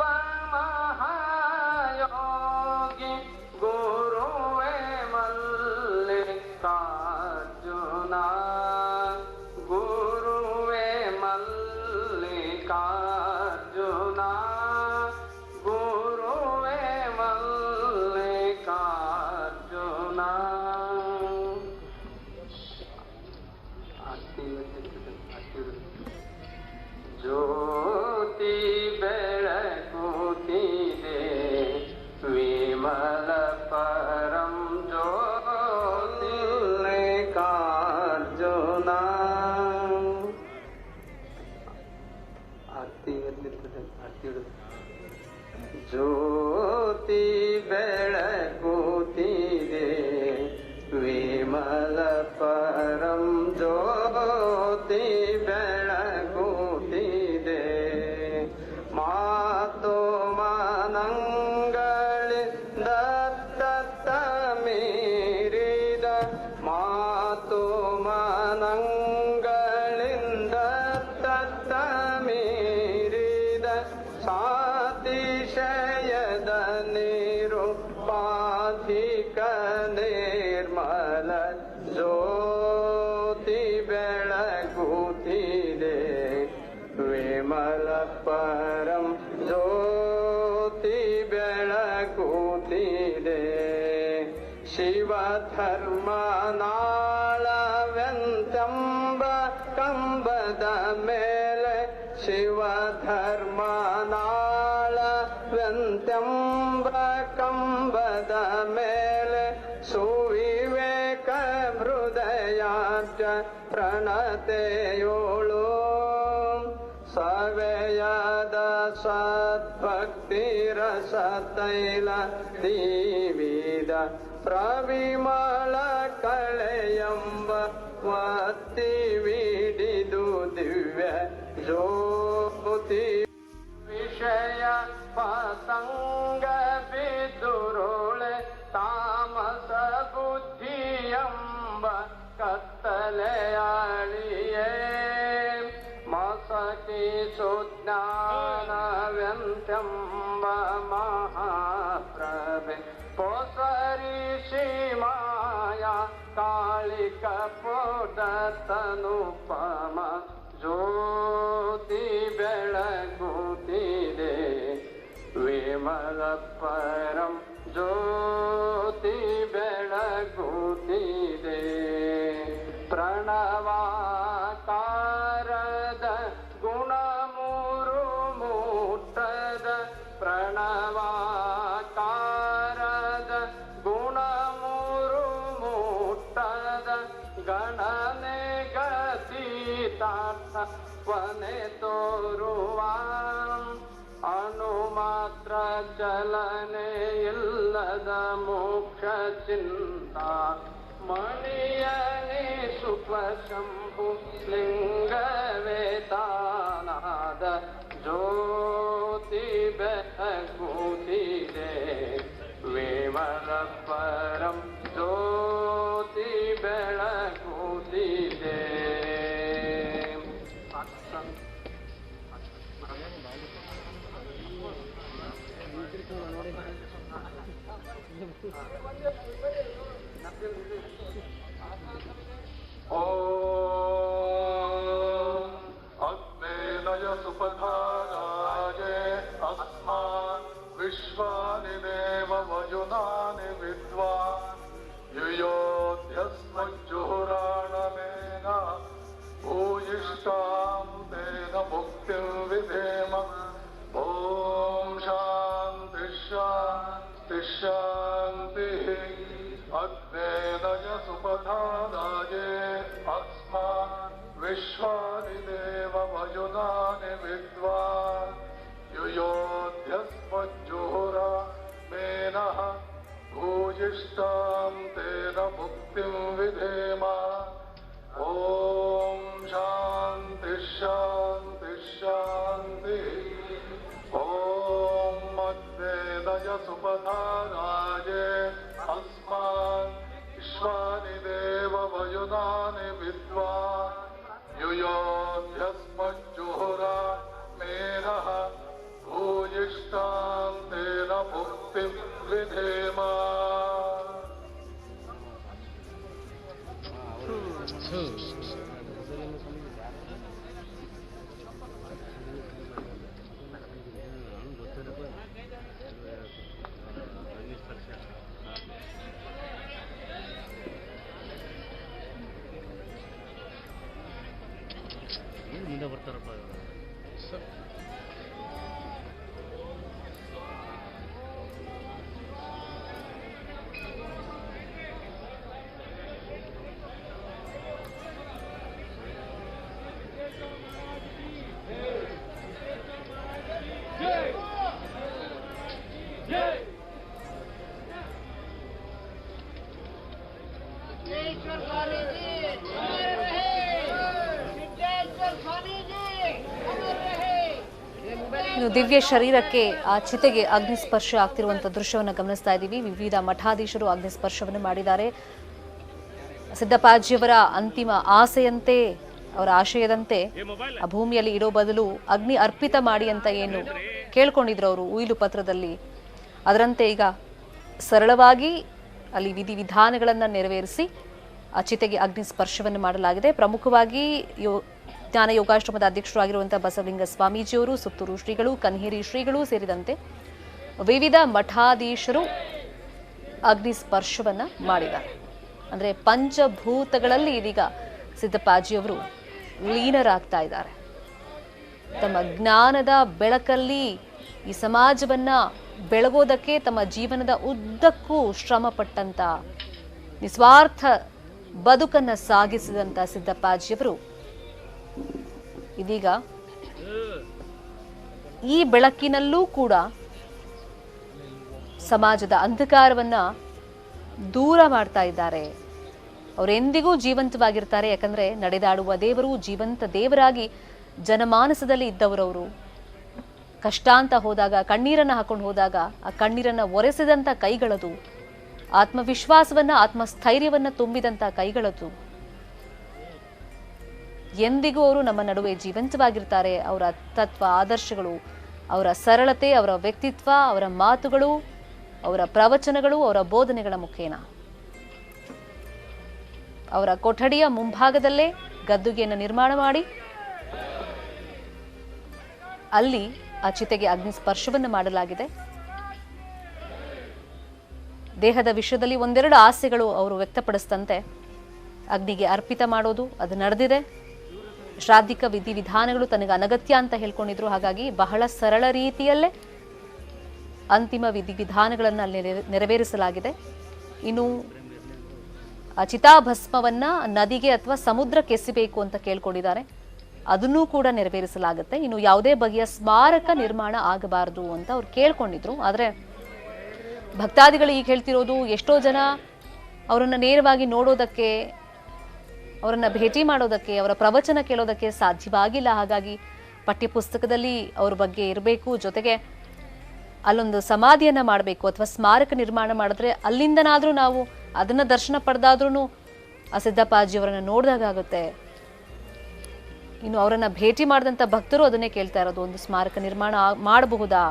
ಮಹಾಯೋಗಿ ಗುರುವೇ ಮಲ್ಲಿಕಾರ್ಜುನ ಗುರುವೇ ಮಲ್ಲಿಕಾರ್ಜುನ ಗುರುವೇ ಮಲ್ಲಿಕಾರ್ಜುನ ಜ್ಯೋತಿ ಬೆಳಗುತ್ತಿದೆ ವಿಮಲ ಪರಂ ಜ್ಯೋತಿ ಮಲ್ಲಿಕಾರ್ಜುನ ಜ್ಯೋತಿ ಬೆಳಗುತ್ತಿದೆ ವಿಮಲ ಪರಂ ಜ್ಯೋತಿ ಬೆಳಗುತ್ತಿದೆ ಮಾತು ಮನಂಗಳಿಂದ ದತ್ತ ಮೀರಿದ ಮಾತು ಮನಂಗಳಿಂದ ದತ್ತ ಮೀರಿದ ಸಾತಿಶಯದ ನಿರುಪಾಧಿಕ ನಿರ್ಮಲ ಜ್ಯೋತಿ ಬೆಳಗುತ್ತಿದೆ ವಿಮಲ ಪರಂ ಜ್ಯೋತಿ ಬೆಳಗುತ್ತಿದೆ ಶಿವ ಧರ್ಮ ನಾಳವೆಂತೆಂಬ ಕಂಬದ ಮೇಲೆ ಶಿವ ಧರ್ಮ ನಾಳವೆಂತೆಂಬ ಕಂಬದ ಮೇಲೆ ಸುವಿವೇಕ ಹೃದಯಾರ್ಜ ಪ್ರಣತೆಯೋಳು ಸವೆಯದ ಸದ್ಭಕ್ತಿ ರಸ ತೈಲ ದೀವಿದ ಪ್ರವಿಮಳ ಕಳೆಯಂಬ ವತ್ತಿ ವಿಡಿದು ದಿವ್ಯ ಜ್ಯೋತಿ ವಿಷಯ ಪಸಂಗ ಬಿದುರುಳೆ ತಾಮಸ ಬುದ್ಧಿಯಂಬ ಕತ್ತಲೆಯಾಳಿಯೇ ಮಸಕಿ ಸುಜ್ಞಾನವೆಂತೆಂಬ ಮಹಾಪ್ರಭೆ ಪೊಸರಿಷಿ ಮಾಯಾ ಕಾಳಿಕ ಪೋಟತನುಪಮ ಜ್ಯೋತಿ ಬೆಳಗುತ್ತಿದೆ ವಿಮಲ ಪರಂ ಜ್ಯೋತಿ ಬೆಳಗುತ್ತಿದೆ ಪ್ರಣವಾಕಾರದ ಗುಣಮೂರು ಮುಟ್ಟದ ಪ್ರಣವಾಕಾರದ ಗುಣಮೂರು ಮುಟ್ಟ ಗಣನೆ ಗತೀತಾರ್ಥವನೆ ತೋರುವ ಅಣುಮಾತ್ರ ಚಲನೆ ಇಲ್ಲದ ಮೋಕ್ಷ ಚಿಂತಾ ಮಣಿಯನೆ ಸುಖ ಶಂಭು ಲಿಂಗವೇತಾನಾದ ಜ್ಯೋತಿ ಬೆಳಗುತ್ತಿದೆ ವಿಮಲ ಪರಂ ಜ್ಯೋತಿ ಬೆಳಗುತ್ತಿದೆ. ಓಂ ಅಗ್ನೇನಯ ಸುಪಧಾರಾಯೇ ಅಸ್ಮಾನ್ ವಿಶ್ವಾನಿ ದೇವ ವಯುನಾನಿ ವಿದ್ವಾನ್ ಯುಯೋಧ್ಯಸ್ಮಜ್ಜುಹುರಾಣಮೇನ ಭೂಯಿಷ್ಟಾಂ ತೇನ ಮುಕ್ತಿಂ ವಿಧೇಮ. ಓಂ ಶಾಂತಿ ಶಾಂತಿ ಶಾಂತಿ. ಅಗ್ನೇನಯ ಸುಪಧಾರಾಯೇ ಅಸ್ಮಾನ್ ವಿಶ್ವಾನಿ ದೇವ ವಯುನಾನಿ ವಿದ್ವಾನ್ ಯುಯೋಧ್ಯಸ್ಮಜ್ಜುಹುರ ಮೇನಃ ಭೂಯಿಷ್ಟಾಂ ತೇನ ಮುಕ್ತಿಂ ವಿಧೇಮ. ಓಂ ಶಾಂತಿ ಶಾಂತಿ ಶಾಂತಿ. ಓಂ ಅಗ್ನೇನಯ ಸುಪಧಾರಾಯೇ ಅಸ್ಮಾನ್ ವಿಶ್ವಾನಿ ದೇವ ವಯುನಾನಿ ವಿದ್ವಾನ್ ಯುಯೋಧ್ಯಸ್ಮಜ್ಜುಹುರ ಮೇನಃ ಭೂಯಿಷ್ಟಾಂ ತೇನ ಮುಕ್ತಿಂ ವಿಧೇಮ. ಮುಂದೆ ಬರ್ತಾರಪ್ಪ ಇನ್ನು ದಿವ್ಯ ಶರೀರಕ್ಕೆ ಆ ಚಿತೆಗೆ ಅಗ್ನಿಸ್ಪರ್ಶ ಆಗ್ತಿರುವಂತಹ ದೃಶ್ಯವನ್ನು ಗಮನಿಸ್ತಾ ಇದ್ದೀವಿ. ವಿವಿಧ ಮಠಾಧೀಶರು ಅಗ್ನಿಸ್ಪರ್ಶವನ್ನು ಮಾಡಿದ್ದಾರೆ. ಸಿದ್ದಪ್ಪಾಜಿಯವರ ಅಂತಿಮ ಆಸೆಯಂತೆ, ಅವರ ಆಶಯದಂತೆ ಆ ಭೂಮಿಯಲ್ಲಿ ಇಡೋ ಬದಲು ಅಗ್ನಿ ಅರ್ಪಿತ ಮಾಡಿ ಅಂತ ಏನು ಕೇಳ್ಕೊಂಡಿದ್ರು ಅವರು ಉಯಿಲು ಪತ್ರದಲ್ಲಿ, ಅದರಂತೆ ಈಗ ಸರಳವಾಗಿ ಅಲ್ಲಿ ವಿಧಿವಿಧಾನಗಳನ್ನು ನೆರವೇರಿಸಿ ಆ ಚಿತೆಗೆ ಅಗ್ನಿ ಸ್ಪರ್ಶವನ್ನು ಮಾಡಲಾಗಿದೆ. ಪ್ರಮುಖವಾಗಿ ಜ್ಞಾನ ಯೋಗಾಶ್ರಮದ ಅಧ್ಯಕ್ಷರಾಗಿರುವಂತಹ ಬಸವಲಿಂಗ ಸ್ವಾಮೀಜಿಯವರು, ಸುತ್ತೂರು ಶ್ರೀಗಳು, ಕನ್ಹೇರಿ ಶ್ರೀಗಳು ಸೇರಿದಂತೆ ವಿವಿಧ ಮಠಾಧೀಶರು ಅಗ್ನಿ ಸ್ಪರ್ಶವನ್ನ ಮಾಡಿದ್ದಾರೆ. ಅಂದ್ರೆ ಪಂಚಭೂತಗಳಲ್ಲಿ ಇದೀಗ ಸಿದ್ದಪ್ಪಾಜಿಯವರು ಲೀನರಾಗ್ತಾ ಇದ್ದಾರೆ. ತಮ್ಮ ಜ್ಞಾನದ ಬೆಳಕಲ್ಲಿ ಈ ಸಮಾಜವನ್ನ ಬೆಳಗೋದಕ್ಕೆ ತಮ್ಮ ಜೀವನದ ಉದ್ದಕ್ಕೂ ಶ್ರಮ ಪಟ್ಟಂತ, ನಿಸ್ವಾರ್ಥ ಬದುಕನ್ನ ಸಾಗಿಸಿದಂತ ಸಿದ್ದಪ್ಪಾಜಿಯವರು ಇದೀಗ ಈ ಬೆಳಕಿನಲ್ಲೂ ಕೂಡ ಸಮಾಜದ ಅಂಧಕಾರವನ್ನ ದೂರ ಮಾಡ್ತಾ ಇದ್ದಾರೆ. ಅವರೆಂದಿಗೂ ಜೀವಂತವಾಗಿರ್ತಾರೆ. ಯಾಕಂದ್ರೆ ನಡೆದಾಡುವ ದೇವರು ಜೀವಂತ ದೇವರಾಗಿ ಜನಮಾನಸದಲ್ಲಿ ಇದ್ದವರವರು. ಕಷ್ಟ ಅಂತ ಹೋದಾಗ, ಕಣ್ಣೀರನ್ನ ಹಾಕೊಂಡು ಹೋದಾಗ ಆ ಕಣ್ಣೀರನ್ನ ಒರೆಸಿದಂತ ಕೈಗಳದು, ಆತ್ಮವಿಶ್ವಾಸವನ್ನ, ಆತ್ಮಸ್ಥೈರ್ಯವನ್ನ ತುಂಬಿದಂತ ಕೈಗಳದು. ಎಂದಿಗೂ ಅವರು ನಮ್ಮ ನಡುವೆ ಜೀವಂತವಾಗಿರ್ತಾರೆ. ಅವರ ತತ್ವ ಆದರ್ಶಗಳು, ಅವರ ಸರಳತೆ, ಅವರ ವ್ಯಕ್ತಿತ್ವ, ಅವರ ಮಾತುಗಳು, ಅವರ ಪ್ರವಚನಗಳು, ಅವರ ಬೋಧನೆಗಳ ಮುಖೇನ ಅವರ ಕೊಠಡಿಯ ಮುಂಭಾಗದಲ್ಲೇ ಗದ್ದುಗೆಯನ್ನು ನಿರ್ಮಾಣ ಮಾಡಿ ಅಲ್ಲಿ ಆ ಚಿತೆಗೆ ಅಗ್ನಿ ಸ್ಪರ್ಶವನ್ನು ಮಾಡಲಾಗಿದೆ. ದೇಹದ ವಿಷಯದಲ್ಲಿ ಒಂದೆರಡು ಆಸೆಗಳು ಅವರು ವ್ಯಕ್ತಪಡಿಸಿದಂತೆ ಅಗ್ನಿಗೆ ಅರ್ಪಿತ ಮಾಡೋದು ಅದು ನಡೆದಿದೆ. ಶ್ರಾದ್ಧಿಕ ವಿಧಿವಿಧಾನಗಳು ತನಗೆ ಅನಗತ್ಯ ಅಂತ ಹೇಳ್ಕೊಂಡಿದ್ರು. ಹಾಗಾಗಿ ಬಹಳ ಸರಳ ರೀತಿಯಲ್ಲೇ ಅಂತಿಮ ವಿಧಿವಿಧಾನಗಳನ್ನು ಅಲ್ಲಿ ನೆರವೇರಿಸಲಾಗಿದೆ. ಇನ್ನು ಆ ಚಿತಾಭಸ್ಮವನ್ನ ನದಿಗೆ ಅಥವಾ ಸಮುದ್ರಕ್ಕೆ ಎಸಿಬೇಕು ಅಂತ ಕೇಳ್ಕೊಂಡಿದ್ದಾರೆ. ಅದನ್ನೂ ಕೂಡ ನೆರವೇರಿಸಲಾಗುತ್ತೆ. ಇನ್ನು ಯಾವುದೇ ಬಗೆಯ ಸ್ಮಾರಕ ನಿರ್ಮಾಣ ಆಗಬಾರದು ಅಂತ ಅವ್ರು ಕೇಳ್ಕೊಂಡಿದ್ರು. ಆದರೆ ಭಕ್ತಾದಿಗಳು ಈಗ ಹೇಳ್ತಿರೋದು, ಎಷ್ಟೋ ಜನ ಅವರನ್ನ ನೇರವಾಗಿ ನೋಡೋದಕ್ಕೆ, ಅವರನ್ನ ಭೇಟಿ ಮಾಡೋದಕ್ಕೆ, ಅವರ ಪ್ರವಚನ ಕೇಳೋದಕ್ಕೆ ಸಾಧ್ಯವಾಗಿಲ್ಲ. ಹಾಗಾಗಿ ಪಠ್ಯಪುಸ್ತಕದಲ್ಲಿ ಅವ್ರ ಬಗ್ಗೆ ಇರಬೇಕು, ಜೊತೆಗೆ ಅಲ್ಲೊಂದು ಸಮಾಧಿಯನ್ನ ಮಾಡಬೇಕು ಅಥವಾ ಸ್ಮಾರಕ ನಿರ್ಮಾಣ ಮಾಡಿದ್ರೆ ಅಲ್ಲಿಂದನಾದ್ರೂ ನಾವು ಅದನ್ನ ದರ್ಶನ ಪಡೆದಾದ್ರೂ ಆ ಸಿದ್ದಪ್ಪಾಜಿಯವರನ್ನ ನೋಡಿದಾಗುತ್ತೆ. ಇನ್ನು ಅವರನ್ನ ಭೇಟಿ ಮಾಡಿದಂಥ ಭಕ್ತರು ಅದನ್ನೇ ಕೇಳ್ತಾ ಇರೋದು, ಒಂದು ಸ್ಮಾರಕ ನಿರ್ಮಾಣ ಮಾಡಬಹುದಾ,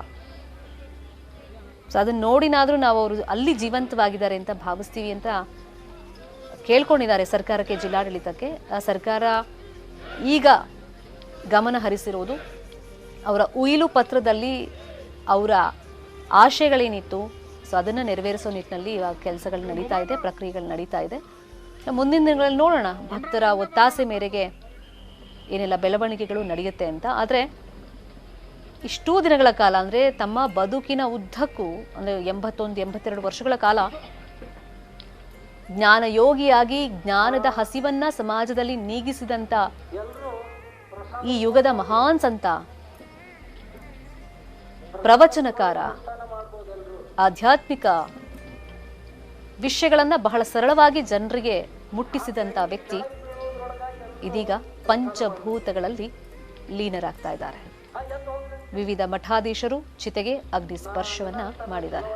ಸೊ ಅದನ್ನ ನೋಡಿನಾದ್ರೂ ನಾವು ಅವರು ಅಲ್ಲಿ ಜೀವಂತವಾಗಿದ್ದಾರೆ ಅಂತ ಭಾವಿಸ್ತೀವಿ ಅಂತ ಕೇಳ್ಕೊಂಡಿದ್ದಾರೆ ಸರ್ಕಾರಕ್ಕೆ, ಜಿಲ್ಲಾಡಳಿತಕ್ಕೆ. ಆ ಸರ್ಕಾರ ಈಗ ಗಮನ ಹರಿಸಿರೋದು ಅವರ ಉಯಿಲು ಪತ್ರದಲ್ಲಿ ಅವರ ಆಶಯಗಳೇನಿತ್ತು, ಸೊ ಅದನ್ನು ನೆರವೇರಿಸೋ ನಿಟ್ಟಿನಲ್ಲಿ ಇವಾಗ ಕೆಲಸಗಳು ನಡೀತಾ ಇದೆ, ಪ್ರಕ್ರಿಯೆಗಳು ನಡೀತಾ ಇದೆ. ಮುಂದಿನ ದಿನಗಳಲ್ಲಿ ನೋಡೋಣ ಭಕ್ತರ ಒತ್ತಾಸೆ ಮೇರೆಗೆ ಏನೆಲ್ಲ ಬೆಳವಣಿಗೆಗಳು ನಡೆಯುತ್ತೆ ಅಂತ. ಆದರೆ ಇಷ್ಟೂ ದಿನಗಳ ಕಾಲ, ಅಂದರೆ ತಮ್ಮ ಬದುಕಿನ ಉದ್ದಕ್ಕೂ, ಅಂದರೆ 81-82 ವರ್ಷಗಳ ಕಾಲ ಜ್ಞಾನಯೋಗಿಯಾಗಿ ಜ್ಞಾನದ ಹಸಿವನ್ನ ಸಮಾಜದಲ್ಲಿ ನೀಗಿಸಿದಂಥ ಈ ಯುಗದ ಮಹಾನ್ ಸಂತ, ಪ್ರವಚನಕಾರ, ಆಧ್ಯಾತ್ಮಿಕ ವಿಷಯಗಳನ್ನ ಬಹಳ ಸರಳವಾಗಿ ಜನರಿಗೆ ಮುಟ್ಟಿಸಿದಂಥ ವ್ಯಕ್ತಿ ಇದೀಗ ಪಂಚಭೂತಗಳಲ್ಲಿ ಲೀನರಾಗ್ತಾ ಇದ್ದಾರೆ. ವಿವಿಧ ಮಠಾಧೀಶರು ಚಿತೆಗೆ ಅಗ್ನಿ ಸ್ಪರ್ಶವನ್ನ ಮಾಡಿದ್ದಾರೆ.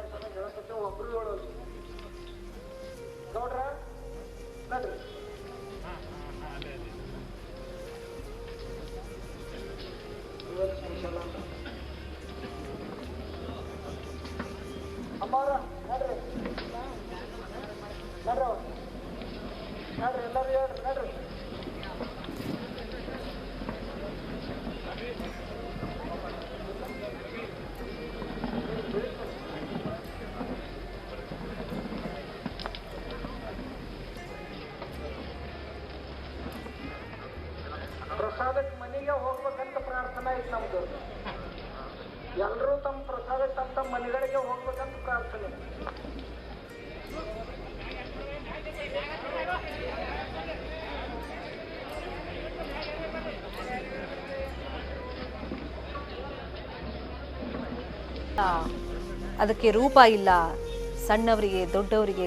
ಪ್ರಸಾದಕ್ಕೆ ಮನೆಗೆ ಹೋಗ್ಬೇಕಂತ ಪ್ರಾರ್ಥನೆ ಐತೆ ನಮ್ದು. ಎಲ್ಲರೂ ತಮ್ಮ ಪ್ರಸಾದಕ್ಕೆ ತಮ್ಮ ಮನೆಗಳಿಗೆ ಹೋಗ್ಬೇಕಂತ ಪ್ರಾರ್ಥನೆ. ಅದಕ್ಕೆ ರೂಪ ಇಲ್ಲ, ಸಣ್ಣವರಿಗೆ ದೊಡ್ಡವರಿಗೆ